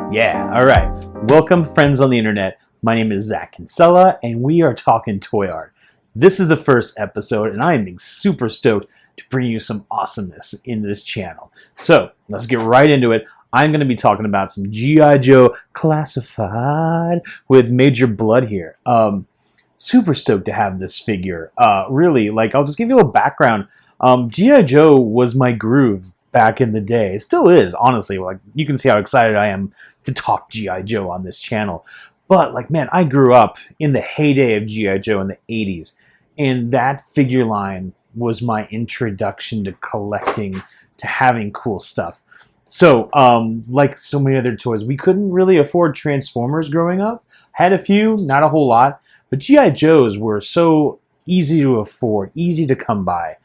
Yeah, alright. Welcome, friends on the internet. My name is Zach Kinsella, and we are talking toy art. This is the first episode, and I am super stoked to bring you some awesomeness in this channel. So, let's get right into it. I'm going to be talking about some G.I. Joe Classified with Major Bludd here. Super stoked to have this figure. Really, I'll just give you a little background. G.I. Joe was my groove back in the day. It still is, honestly. You can see how excited I am to talk G.I. Joe on this channel. But, man, I grew up in the heyday of G.I. Joe in the 80s. And that figure line was my introduction to collecting, to having cool stuff. So, like so many other toys, we couldn't really afford Transformers growing up. Had a few, not a whole lot. But G.I. Joes were so easy to afford, easy to come by.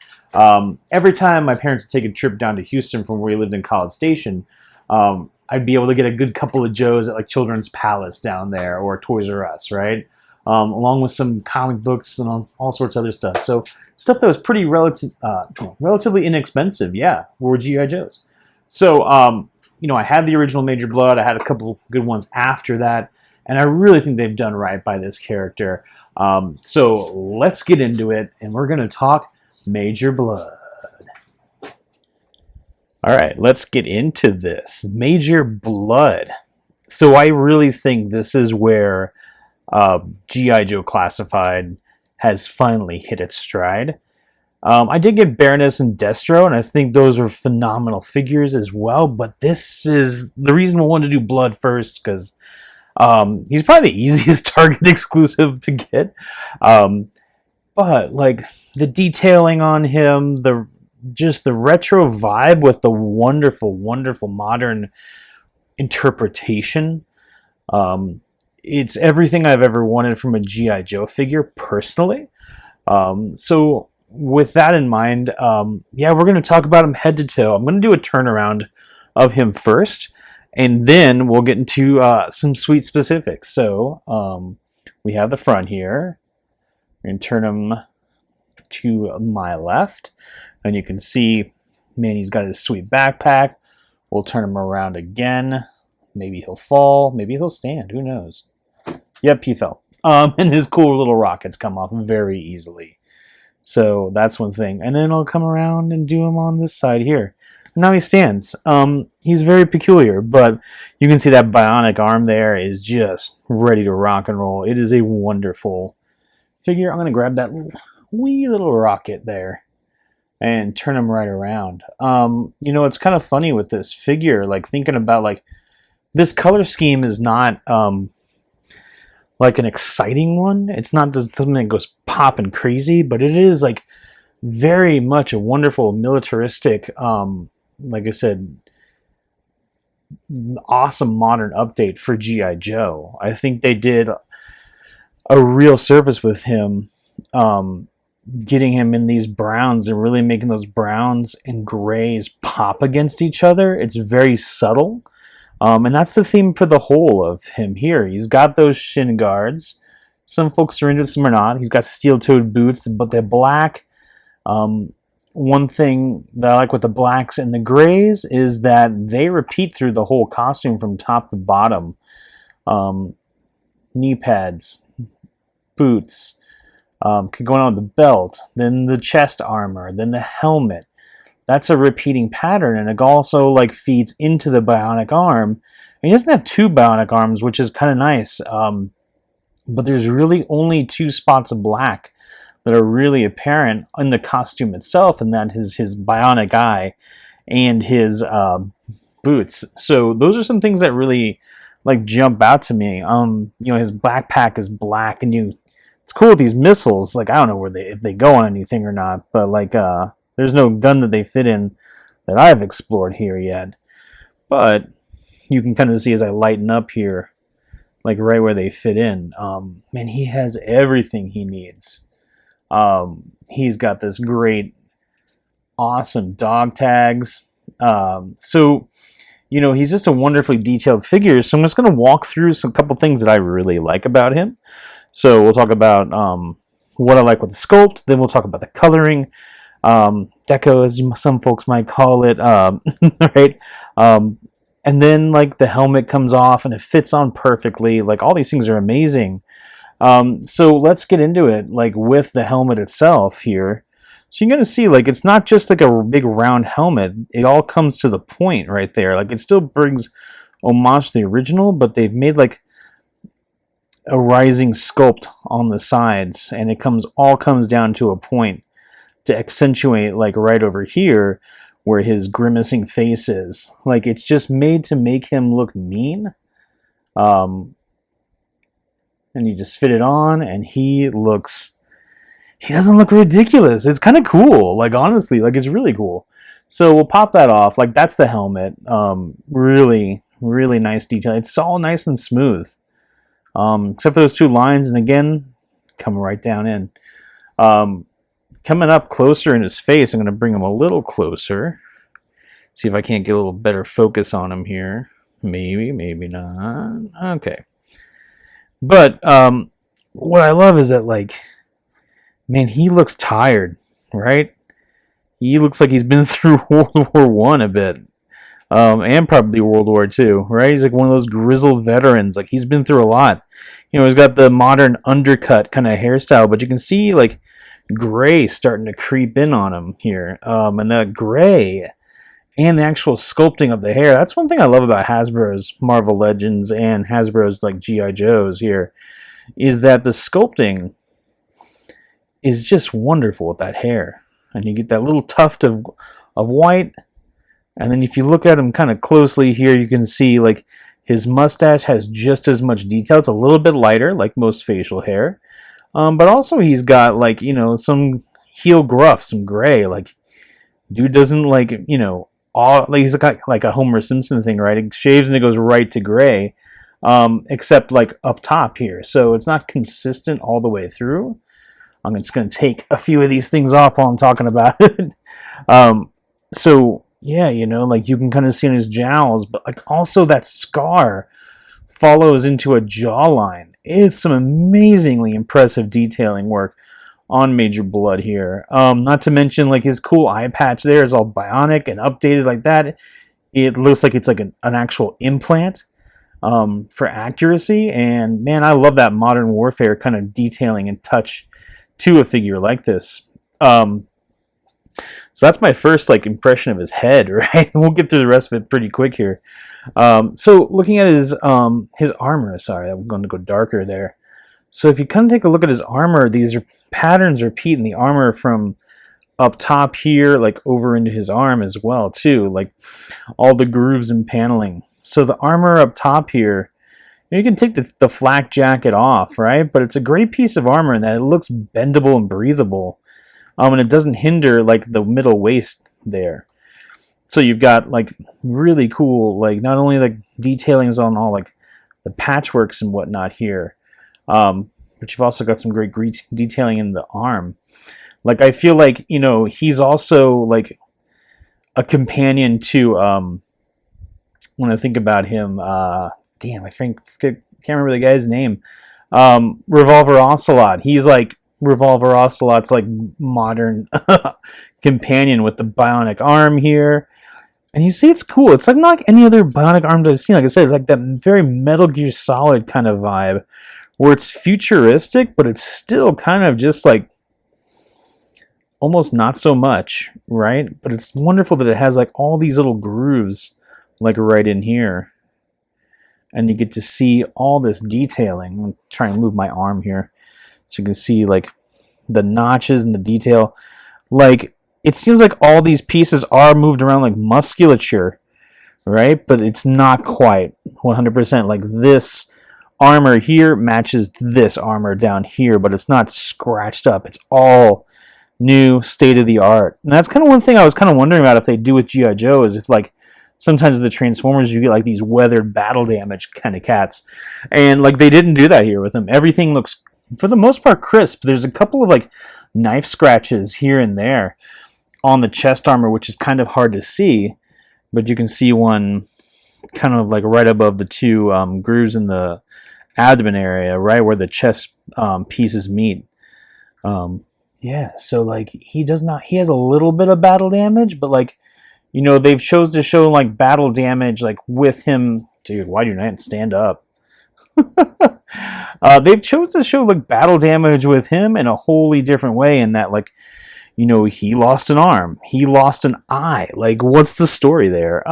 Every time my parents would take a trip down to Houston from where we lived in College Station, I'd be able to get a good couple of Joes at Children's Palace down there or Toys R Us, right? Along with some comic books and all sorts of other stuff. So stuff that was pretty relatively inexpensive, yeah, were G.I. Joes. So, I had the original Major Bludd. I had a couple good ones after that. And I really think they've done right by this character. So let's get into it, and we're going to talk Major Bludd. All right, let's get into this. Major Bludd. So I really think this is where G.I. Joe Classified has finally hit its stride. I did get Baroness and Destro, and I think those are phenomenal figures as well. But this is the reason I wanted to do Bludd first, because he's probably the easiest Target exclusive to get. But the detailing on him, the retro vibe with the wonderful, wonderful modern interpretation. It's everything I've ever wanted from a G.I. Joe figure, personally. So with that in mind, we're going to talk about him head to toe. I'm going to do a turnaround of him first, and then we'll get into some sweet specifics. So we have the front here. We're going to turn him to my left. And you can see, man, he's got his sweet backpack. We'll turn him around again. Maybe he'll fall. Maybe he'll stand. Who knows? Yep, he fell. And his cool little rockets come off very easily. So that's one thing. And then I'll come around and do him on this side here. Now he stands. He's very peculiar, but you can see that bionic arm there is just ready to rock and roll. It is a wonderful figure. I'm going to grab that wee little rocket there and turn him right around. It's kind of funny with this figure, thinking about, this color scheme is not, an exciting one. It's not something that goes popping crazy, but it is, very much a wonderful militaristic, like I said, awesome modern update for G.I. Joe. I think they did a real service with him, getting him in these browns and really making those browns and grays pop against each other. It's very subtle. And that's the theme for the whole of him here. He's got those shin guards. Some folks are into it, some are not. He's got steel-toed boots, but they're black. One thing that I like with the blacks and the grays is that they repeat through the whole costume from top to bottom. Knee pads, boots, going on with the belt, then the chest armor, then the helmet. That's a repeating pattern, and it also feeds into the bionic arm. And he doesn't have two bionic arms, which is kind of nice. But there's really only two spots of black that are really apparent in the costume itself, and that is his bionic eye and his boots. So those are some things that really jump out to me. His backpack is black, and it's cool with these missiles. I don't know if they go on anything or not, but there's no gun that they fit in that I've explored here yet. But you can kind of see as I lighten up here, right where they fit in. Man, he has everything he needs. He's got this great, awesome dog tags. So, he's just a wonderfully detailed figure. So I'm just going to walk through a couple things that I really like about him. So we'll talk about what I like with the sculpt. Then we'll talk about the coloring. Deco, as some folks might call it, right? And then like the helmet comes off and it fits on perfectly. Like all these things are amazing. So let's get into it, like with the helmet itself here. So you're going to see, like, it's not just like a big round helmet. It all comes to the point right there. Like, it still brings homage to the original, but they've made like a rising sculpt on the sides, and it all comes down to a point to accentuate, like right over here where his grimacing face is. Like, it's just made to make him look mean. And you just fit it on, and he doesn't look ridiculous. It's kind of cool. Like, honestly, like, it's really cool. So we'll pop that off. Like, that's the helmet. Really, really nice detail. It's all nice and smooth. Except for those two lines, and again, come right down in. Coming up closer in his face, I'm going to bring him a little closer. See if I can't get a little better focus on him here. Maybe, maybe not. Okay. But what I love is that, like, man, he looks tired, right? He looks like he's been through World War One a bit, and probably World War Two, right? He's like one of those grizzled veterans. Like, he's been through a lot. You know, he's got the modern undercut kind of hairstyle, but you can see like gray starting to creep in on him here, and that gray and the actual sculpting of the hair. That's one thing I love about Hasbro's Marvel Legends and Hasbro's like G.I. Joes here, is that the sculpting is just wonderful with that hair. And you get that little tuft of white, and then if you look at him kind of closely here, you can see like his mustache has just as much detail. It's a little bit lighter, like most facial hair, but also he's got, like, you know, some heel gruff, some gray. Like, dude doesn't, like, you know, all, like, he's got like a Homer Simpson thing, right? It shaves and it goes right to gray, except like up top here. So it's not consistent all the way through. I'm just going to take a few of these things off while I'm talking about it. So, yeah, you know, like, you can kind of see on his jowls, but like also that scar follows into a jawline. It's some amazingly impressive detailing work on Major Bludd here. Not to mention, like, his cool eye patch there is all bionic and updated like that. It looks like it's like an actual implant for accuracy. And man, I love that modern warfare kind of detailing and touch to a figure like this. So that's my first like impression of his head, right? We'll get through the rest of it pretty quick here. So looking at his armor, sorry, I'm going to go darker there. So if you kind of take a look at his armor, these patterns repeat in the armor from up top here, like over into his arm as well too, like all the grooves and paneling. So the armor up top here, you can take the flak jacket off, right? But it's a great piece of armor in that it looks bendable and breathable. And it doesn't hinder like the middle waist there. So you've got like really cool, like not only like detailings on all like the patchworks and whatnot here, but you've also got some great detailing in the arm. Like, I feel like, you know, he's also like a companion to, when I think about him, damn, can't remember the guy's name. Revolver Ocelot. He's like Revolver Ocelot's like modern companion with the Bionic Arm here. And you see, it's cool. It's like not like any other Bionic Arms I've seen. Like I said, it's like that very Metal Gear Solid kind of vibe, where it's futuristic, but it's still kind of just like almost not so much, right? But it's wonderful that it has like all these little grooves like right in here. And you get to see all this detailing. I'm trying to move my arm here so you can see like the notches and the detail. Like, it seems like all these pieces are moved around like musculature, right? But it's not quite 100%. Like, this armor here matches this armor down here, but it's not scratched up. It's all new, state-of-the-art. And that's kind of one thing I was kind of wondering about if they do with G.I. Joe, is if like sometimes the Transformers you get like these weathered battle damage kind of cats. And like they didn't do that here with them. Everything looks for the most part crisp. There's a couple of like knife scratches here and there on the chest armor, which is kind of hard to see, but you can see one kind of like right above the two grooves in the abdomen area, right where the chest pieces meet. Yeah, so like he has a little bit of battle damage, but like You know, they've chose to show like battle damage like with him. Dude, why do you not stand up? They've chose to show like battle damage with him in a wholly different way, in that like, you know, he lost an arm, he lost an eye. Like, what's the story there?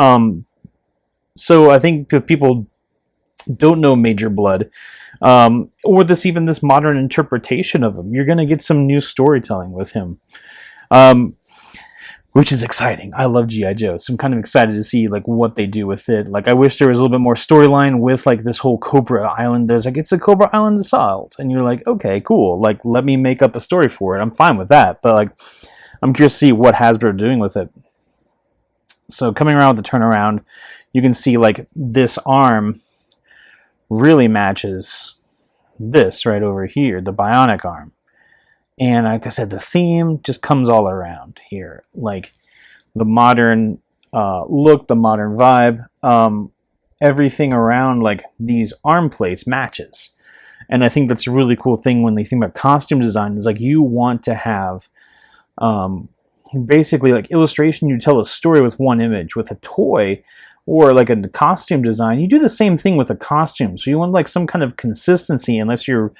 So I think if people don't know Major Bludd, or this modern interpretation of him, you're going to get some new storytelling with him, which is exciting. I love G.I. Joe, so I'm kind of excited to see like what they do with it. Like, I wish there was a little bit more storyline with like this whole Cobra Island. There's like, it's a Cobra Island assault, and you're like, okay, cool. Like, let me make up a story for it. I'm fine with that, but like, I'm curious to see what Hasbro are doing with it. So coming around with the turnaround, you can see like this arm really matches this right over here, the Bionic Arm. And like I said, the theme just comes all around here. Like the modern look, the modern vibe, everything around like these arm plates matches. And I think that's a really cool thing when they think about costume design, is like you want to have basically like illustration, you tell a story with one image. With a toy or like a costume design, you do the same thing with a costume. So you want like some kind of consistency, unless you're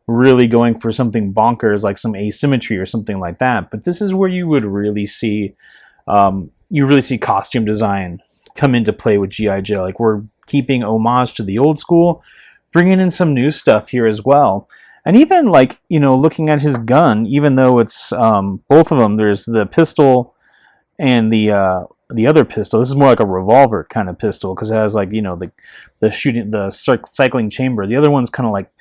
really going for something bonkers like some asymmetry or something like that. But this is where you would really see costume design come into play with G.I. Joe. Like, we're keeping homage to the old school, bringing in some new stuff here as well. And even like, you know, looking at his gun, even though it's both of them, there's the pistol and the other pistol. This is more like a revolver kind of pistol, because it has like, you know, the shooting, the cycling chamber. The other one's kind of like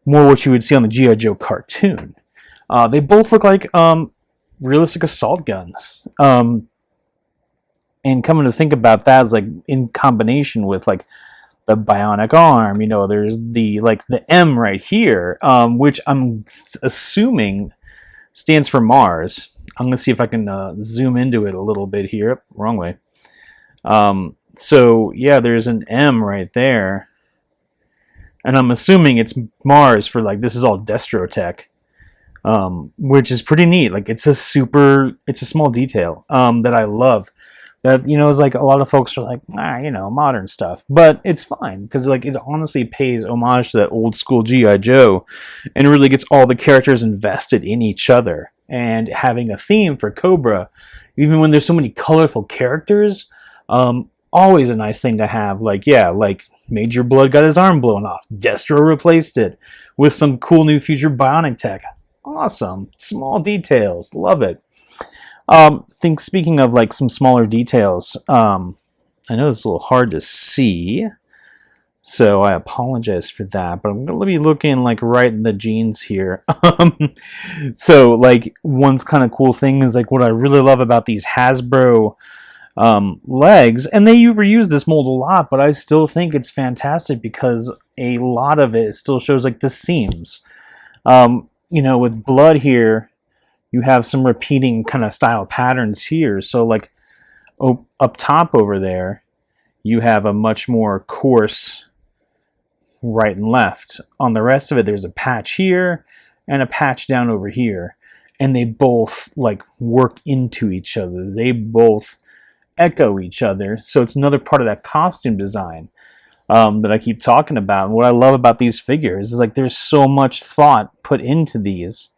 more what you would see on the G.I. Joe cartoon. They both look like realistic assault guns. And coming to think about that, is like in combination with like the Bionic Arm, you know, there's the M right here, which I'm assuming stands for Mars. I'm going to see if I can zoom into it a little bit here. Wrong way. So yeah, there's an M right there. And I'm assuming it's Mars for like, this is all Destro tech, which is pretty neat. Like, it's a small detail that I love. That, you know, is like a lot of folks are like, you know, modern stuff, but it's fine, because like it honestly pays homage to that old school G.I. Joe, and really gets all the characters invested in each other. And having a theme for Cobra, even when there's so many colorful characters, always a nice thing to have. Like, yeah, like Major Bludd got his arm blown off, Destro replaced it with some cool new future bionic tech. Awesome. Small details, love it. Speaking of like some smaller details, I know it's a little hard to see, so I apologize for that, but I'm going to be looking like right in the jeans here. So like, one kind of cool thing is like, what I really love about these Hasbro legs, and they reuse this mold a lot, but I still think it's fantastic because a lot of it still shows like the seams. You know, with Bludd here, you have some repeating kind of style patterns here. So like up top over there, you have a much more coarse right and left. On the rest of it, there's a patch here and a patch down over here. And they both like work into each other. They both echo each other. So it's another part of that costume design that I keep talking about. And what I love about these figures is like, there's so much thought put into these,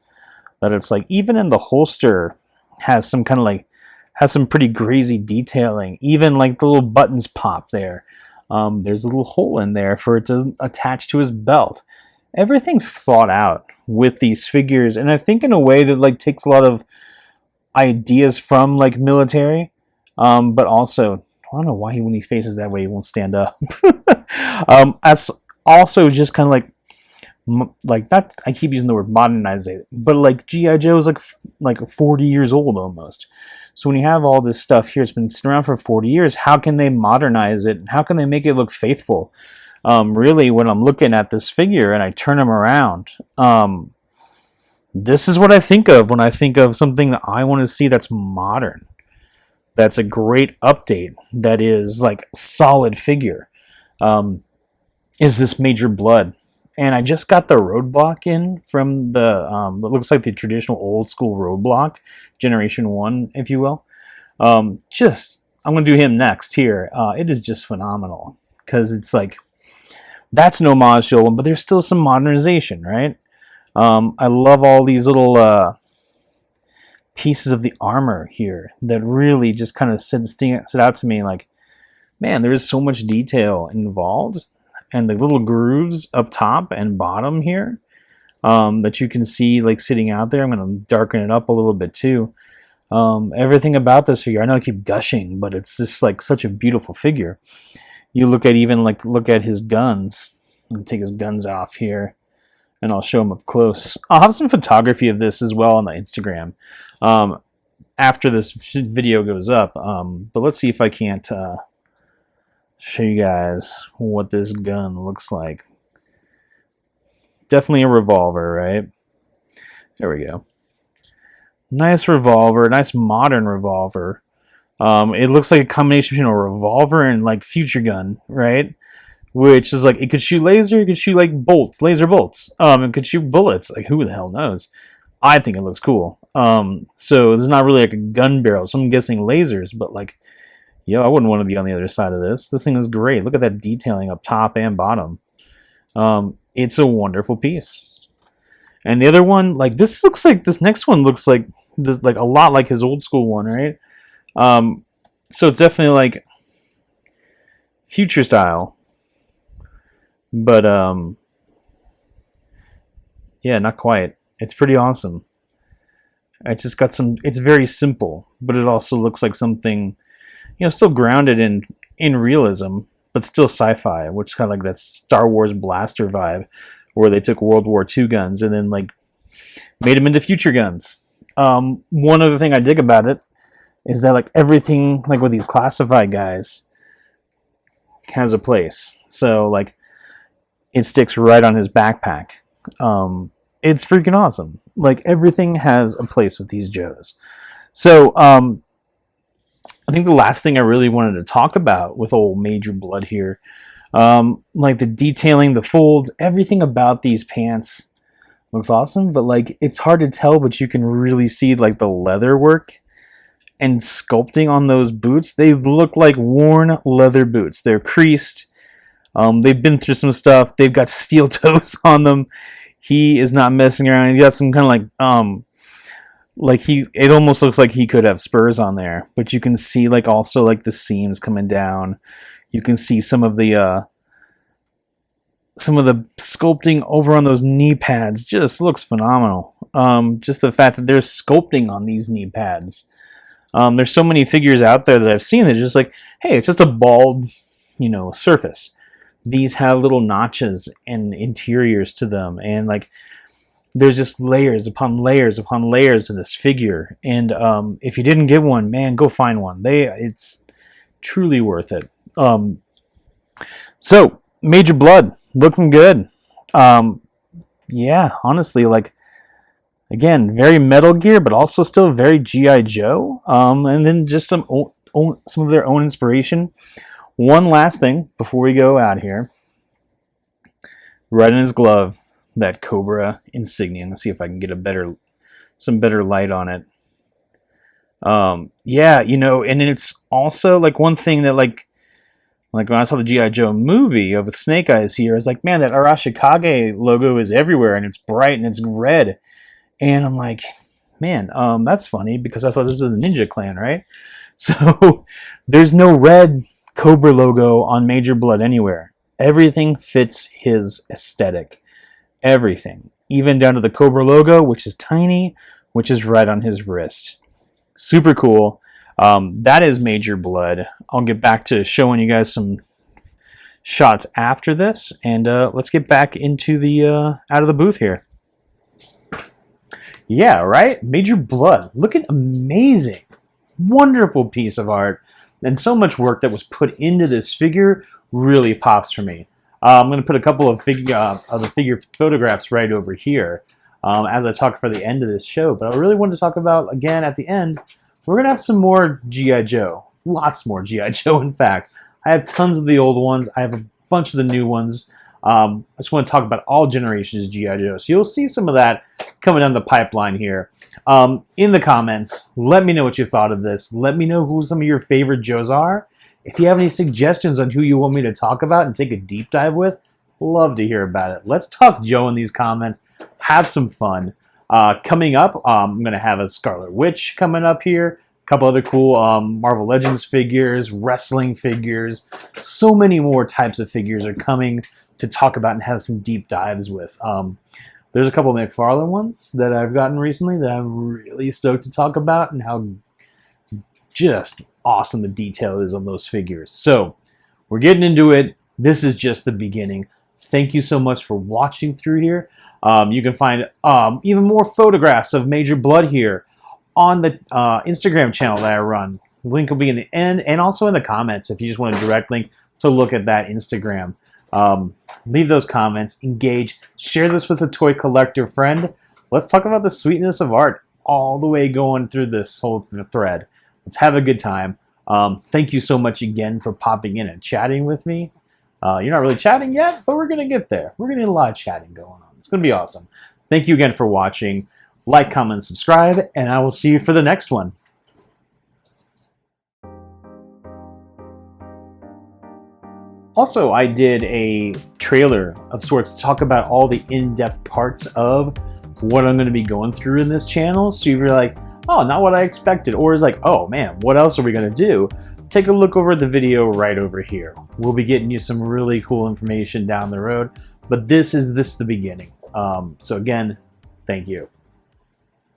that it's like, even in the holster has some kind of like, has some pretty crazy detailing. Even like the little buttons pop there. There's a little hole in there for it to attach to his belt. Everything's thought out with these figures, and I think in a way that like takes a lot of ideas from like military, but also, I don't know why when he faces that way he won't stand up. That's also just kind of like that. I keep using the word modernize it, but like G.I. Joe is like 40 years old almost. So when you have all this stuff here, it's been sitting around for 40 years. How can they modernize it? How can they make it look faithful? Really, when I'm looking at this figure and I turn him around, this is what I think of when I think of something that I want to see that's modern. That's a great update. That is like solid figure. Is this Major Bludd? And I just got the roadblock in from the, it looks like the traditional old school roadblock, Generation 1, if you will. Just I'm going to do him next here. It is just phenomenal because it's like, that's an homage to one, but there's still some modernization, right? I love all these little pieces of the armor here that really just kind of stood out to me like, man, there is so much detail involved, and the little grooves up top and bottom here that you can see like sitting out there. I'm going to darken it up a little bit too. Everything about this figure, I know I keep gushing, but it's just like such a beautiful figure. You look at his guns. I'm going to take his guns off here, and I'll show them up close. I'll have some photography of this as well on the Instagram after this video goes up. But let's see if I can't show you guys what this gun looks like. Definitely a revolver, right? There we go. Nice revolver, nice modern revolver. It looks like a combination between a revolver and like future gun, right? Which is like, it could shoot laser, it could shoot like bolts, laser bolts. It could shoot bullets. Like, who the hell knows? I think it looks cool. So there's not really like a gun barrel, so I'm guessing lasers, but like, yo, I wouldn't want to be on the other side of this. This thing is great. Look at that detailing up top and bottom. It's a wonderful piece. And the other one, like this next one looks like a lot like his old school one, right? So it's definitely like future style, but yeah, not quite. It's pretty awesome. It's just got it's very simple, but it also looks like something, still grounded in realism, but still sci-fi, which is kind of like that Star Wars blaster vibe, where they took World War II guns and then like made them into future guns. One other thing I dig about it is that like everything, like with these classified guys, has a place. So like it sticks right on his backpack. It's freaking awesome. Like everything has a place with these Joes. So I think the last thing I really wanted to talk about with old Major Bludd here, like the detailing, the folds, everything about these pants looks awesome, but like it's hard to tell, but you can really see like the leather work and sculpting on those boots. They look like worn leather boots. They're creased. They've been through some stuff. They've got steel toes on them. He is not messing around. He got some kind of it almost looks like he could have spurs on there, but you can see like also like the seams coming down. You can see some of the sculpting over on those knee pads just looks phenomenal. Just the fact that there's sculpting on these knee pads. There's so many figures out there that I've seen that are just like, hey, it's just a bald, surface. These have little notches and interiors to them, and like there's just layers upon layers upon layers to this figure. And if you didn't get one, man, go find one. It's truly worth it. So Major Bludd, looking good. Yeah, honestly, like again, very Metal Gear, but also still very G.I. Joe. And then just some of their own inspiration. One last thing before we go out here. Right in his glove, that Cobra Insignia. Let's see if I can get some better light on it. Yeah, and it's also like one thing that like when I saw the G.I. Joe movie of Snake Eyes here, I was like, man, that Arashikage logo is everywhere and it's bright and it's red. And I'm like, man, that's funny because I thought this was the Ninja Clan, right? So there's no red Cobra logo on Major Bludd anywhere. Everything fits his aesthetic. Everything. Even down to the Cobra logo, which is tiny, which is right on his wrist. Super cool. That is Major Bludd. I'll get back to showing you guys some shots after this, and let's get back into the out of the booth here. Yeah, right? Major Bludd. Looking amazing. Wonderful piece of art. And so much work that was put into this figure really pops for me. I'm going to put a couple of the figure photographs right over here as I talk for the end of this show. But I really wanted to talk about, again, at the end, we're going to have some more G.I. Joe. Lots more G.I. Joe, in fact. I have tons of the old ones. I have a bunch of the new ones. I just want to talk about all generations of G.I. Joe. So you'll see some of that coming down the pipeline here. In the comments, let me know what you thought of this. Let me know who some of your favorite Joes are. If you have any suggestions on who you want me to talk about and take a deep dive with, love to hear about it. Let's talk Joe in these comments. Have some fun. Coming up, I'm going to have a Scarlet Witch coming up here. A couple other cool Marvel Legends figures, wrestling figures. So many more types of figures are coming to talk about and have some deep dives with. There's a couple of McFarlane ones that I've gotten recently that I'm really stoked to talk about and how just awesome the detail is on those figures. So we're getting into it. This is just the beginning. Thank you so much for watching through here. You can find even more photographs of Major Bludd here on the Instagram channel that I run. Link will be in the end and also in the comments if you just want a direct link to look at that Instagram. Leave those comments, engage, share this with a toy collector friend. Let's talk about the sweetness of art all the way going through this whole thread. Let's have a good time. Thank you so much again for popping in and chatting with me. You're not really chatting yet, but we're going to get there. We're going to get a lot of chatting going on. It's going to be awesome. Thank you again for watching. Like, comment, subscribe, and I will see you for the next one. Also, I did a trailer of sorts to talk about all the in-depth parts of what I'm going to be going through in this channel. So you're like, oh, not what I expected. Or it's like, oh man, what else are we going to do? Take a look over at the video right over here. We'll be getting you some really cool information down the road. But this is the beginning. So again, thank you.